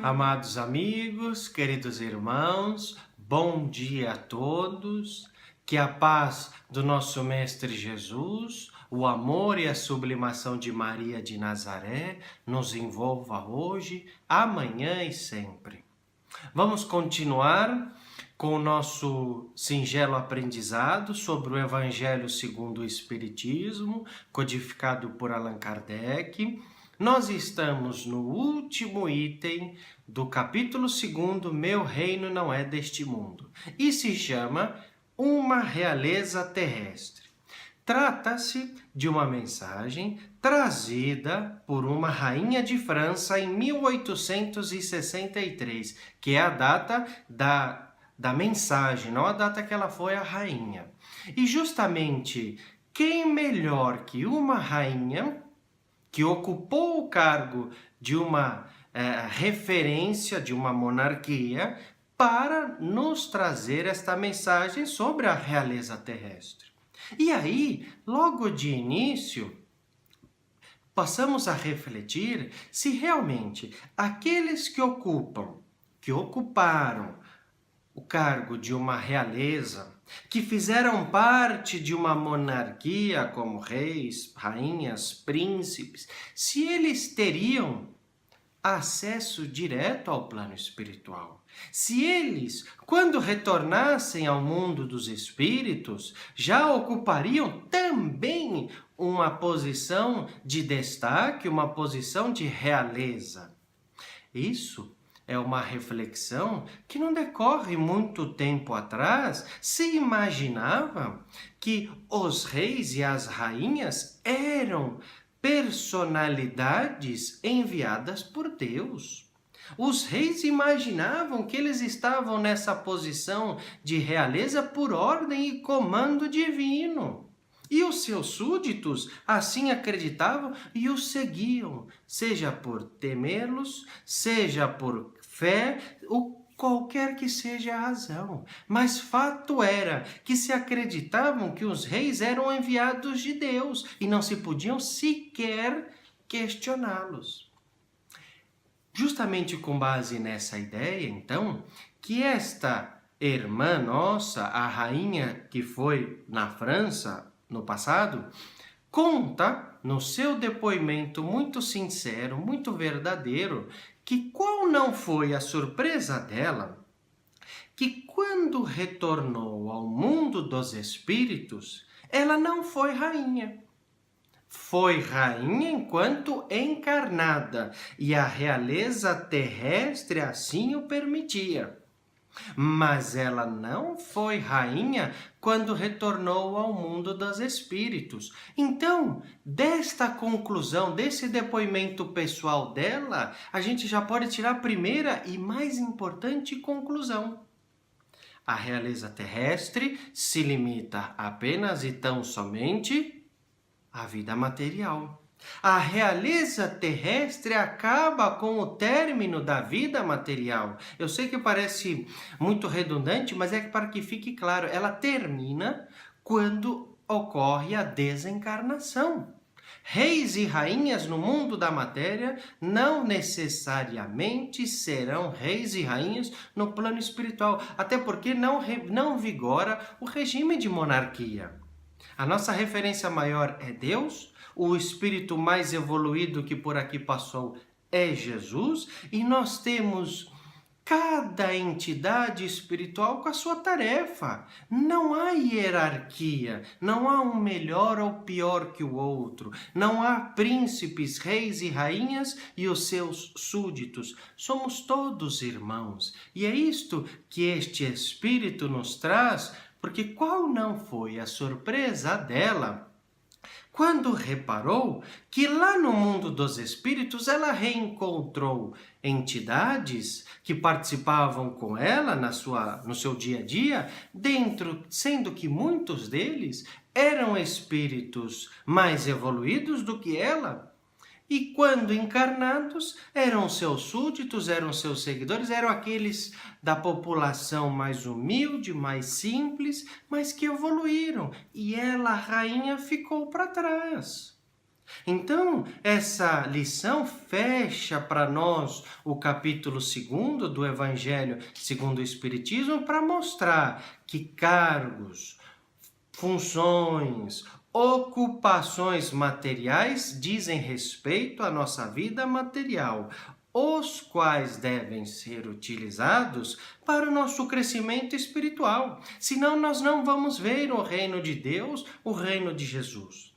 Amados amigos, queridos irmãos, bom dia a todos. Que a paz do nosso Mestre Jesus, o amor e a sublimação de Maria de Nazaré nos envolva hoje, amanhã e sempre. Vamos continuar com o nosso singelo aprendizado sobre o Evangelho segundo o Espiritismo, codificado por Allan Kardec. Nós estamos no último item do capítulo 2, Meu Reino Não É Deste Mundo, e se chama Uma Realeza Terrestre. Trata-se de uma mensagem trazida por uma rainha de França em 1863, que é a data da mensagem, não a data que ela foi a rainha. E justamente, quem melhor que uma rainha que ocupou o cargo de uma referência, de uma monarquia, para nos trazer esta mensagem sobre a realeza terrestre. E aí, logo de início, passamos a refletir se realmente aqueles que ocuparam o cargo de uma realeza, que fizeram parte de uma monarquia como reis, rainhas, príncipes, se eles teriam acesso direto ao plano espiritual. Se eles, quando retornassem ao mundo dos espíritos, já ocupariam também uma posição de destaque, uma posição de realeza. Isso é uma reflexão que não decorre muito tempo atrás. Se imaginava que os reis e as rainhas eram personalidades enviadas por Deus. Os reis imaginavam que eles estavam nessa posição de realeza por ordem e comando divino. E os seus súditos assim acreditavam e os seguiam, seja por temê-los, seja por fé, qualquer que seja a razão. Mas fato era que se acreditavam que os reis eram enviados de Deus e não se podiam sequer questioná-los. Justamente com base nessa ideia, então, que esta irmã nossa, a rainha que foi na França no passado, conta no seu depoimento muito sincero, muito verdadeiro, que qual não foi a surpresa dela, que quando retornou ao mundo dos espíritos, ela não foi rainha. Foi rainha enquanto encarnada, e a realeza terrestre assim o permitia. Mas ela não foi rainha quando retornou ao mundo dos espíritos. Então, desta conclusão, desse depoimento pessoal dela, a gente já pode tirar a primeira e mais importante conclusão. A realeza terrestre se limita apenas e tão somente à vida material. A realeza terrestre acaba com o término da vida material. Eu sei que parece muito redundante, mas é para que fique claro, ela termina quando ocorre a desencarnação. Reis e rainhas no mundo da matéria não necessariamente serão reis e rainhas no plano espiritual, até porque não vigora o regime de monarquia. A nossa referência maior é Deus. O espírito mais evoluído que por aqui passou é Jesus, e nós temos cada entidade espiritual com a sua tarefa. Não há hierarquia, não há um melhor ou pior que o outro, não há príncipes, reis e rainhas e os seus súditos. Somos todos irmãos, e é isto que este espírito nos traz, porque qual não foi a surpresa dela quando reparou que lá no mundo dos espíritos ela reencontrou entidades que participavam com ela no seu dia a dia, sendo que muitos deles eram espíritos mais evoluídos do que ela. E quando encarnados, eram seus súditos, eram seus seguidores, eram aqueles da população mais humilde, mais simples, mas que evoluíram. E ela, a rainha, ficou para trás. Então, essa lição fecha para nós o capítulo 2 do Evangelho segundo o Espiritismo para mostrar que cargos, funções, ocupações materiais dizem respeito à nossa vida material, os quais devem ser utilizados para o nosso crescimento espiritual. Senão nós não vamos ver o reino de Deus, o reino de Jesus.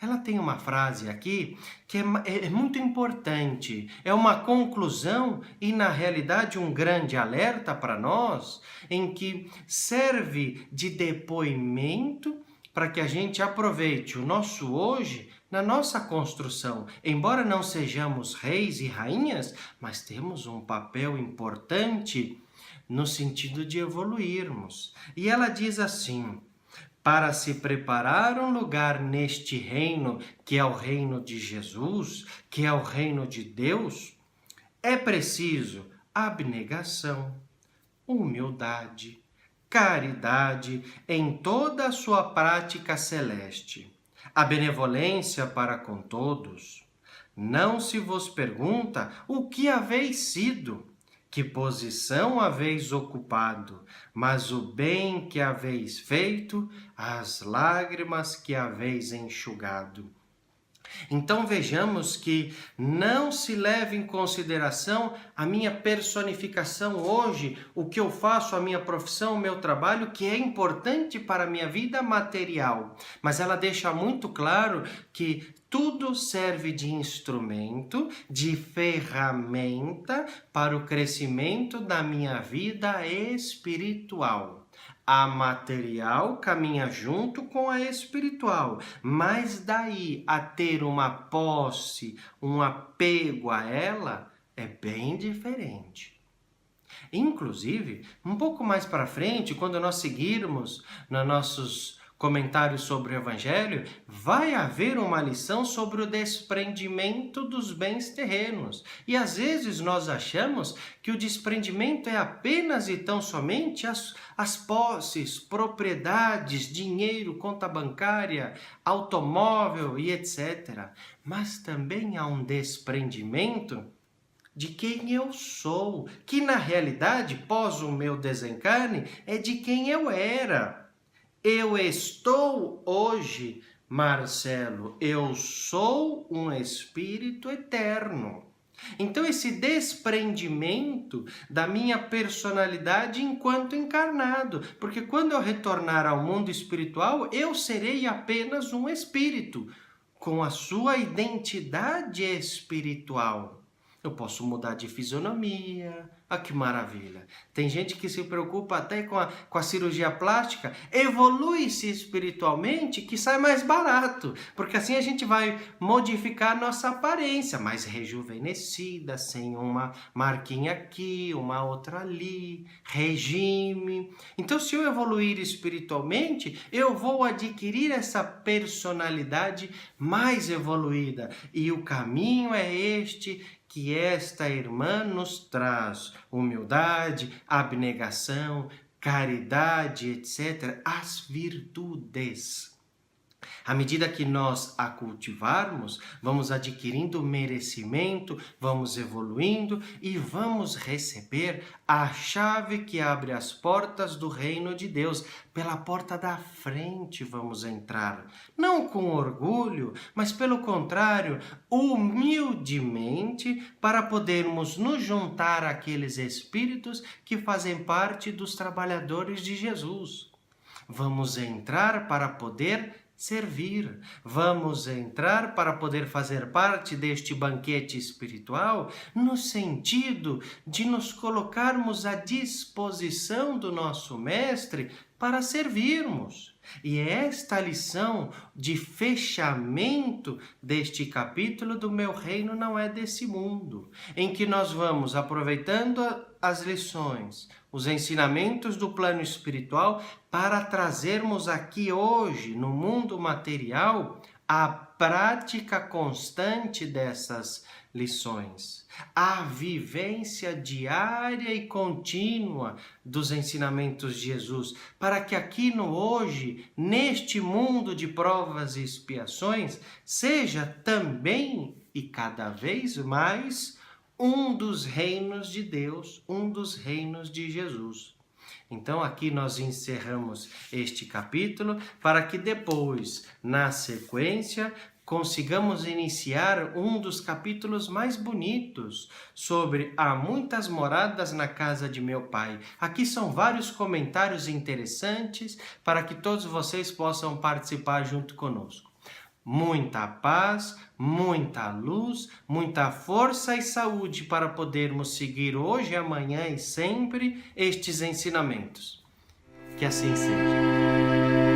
Ela tem uma frase aqui que é muito importante, é uma conclusão e, na realidade, um grande alerta para nós, em que serve de depoimento para que a gente aproveite o nosso hoje na nossa construção. Embora não sejamos reis e rainhas, mas temos um papel importante no sentido de evoluirmos. E ela diz assim: para se preparar um lugar neste reino, que é o reino de Jesus, que é o reino de Deus, é preciso abnegação, humildade, caridade em toda a sua prática celeste, a benevolência para com todos. Não se vos pergunta o que haveis sido, que posição haveis ocupado, mas o bem que haveis feito, as lágrimas que haveis enxugado. Então vejamos que não se leva em consideração a minha personificação hoje, o que eu faço, a minha profissão, o meu trabalho, que é importante para a minha vida material. Mas ela deixa muito claro que tudo serve de instrumento, de ferramenta para o crescimento da minha vida espiritual. A material caminha junto com a espiritual, mas daí a ter uma posse, um apego a ela, é bem diferente. Inclusive, um pouco mais para frente, quando nós seguirmos nos nossos comentários sobre o Evangelho, vai haver uma lição sobre o desprendimento dos bens terrenos. E às vezes nós achamos que o desprendimento é apenas e tão somente as posses, propriedades, dinheiro, conta bancária, automóvel e etc. Mas também há um desprendimento de quem eu sou, que na realidade, pós o meu desencarne, é de quem eu era. Eu estou hoje, Marcelo, eu sou um espírito eterno. Então esse desprendimento da minha personalidade enquanto encarnado, porque quando eu retornar ao mundo espiritual, eu serei apenas um espírito, com a sua identidade espiritual. Eu posso mudar de fisionomia. Ah, que maravilha. Tem gente que se preocupa até com a cirurgia plástica. Evolui-se espiritualmente que sai mais barato. Porque assim a gente vai modificar a nossa aparência, mais rejuvenescida, sem uma marquinha aqui, uma outra ali, regime. Então, se eu evoluir espiritualmente, eu vou adquirir essa personalidade mais evoluída. E o caminho é este que esta irmã nos traz: humildade, abnegação, caridade, etc., as virtudes. À medida que nós a cultivarmos, vamos adquirindo merecimento, vamos evoluindo e vamos receber a chave que abre as portas do reino de Deus. Pela porta da frente vamos entrar, não com orgulho, mas pelo contrário, humildemente, para podermos nos juntar àqueles espíritos que fazem parte dos trabalhadores de Jesus. Vamos entrar para poder servir. Vamos entrar para poder fazer parte deste banquete espiritual no sentido de nos colocarmos à disposição do nosso Mestre para servirmos. E esta lição de fechamento deste capítulo do Meu Reino Não É Desse Mundo, em que nós vamos aproveitando as lições, os ensinamentos do plano espiritual para trazermos aqui hoje, no mundo material, a prática constante dessas lições, a vivência diária e contínua dos ensinamentos de Jesus, para que aqui no hoje, neste mundo de provas e expiações, seja também e cada vez mais um dos reinos de Deus, um dos reinos de Jesus. Então aqui nós encerramos este capítulo para que depois, na sequência, consigamos iniciar um dos capítulos mais bonitos sobre há muitas moradas na casa de meu pai. Aqui são vários comentários interessantes para que todos vocês possam participar junto conosco. Muita paz, muita luz, muita força e saúde para podermos seguir hoje, amanhã e sempre estes ensinamentos. Que assim seja.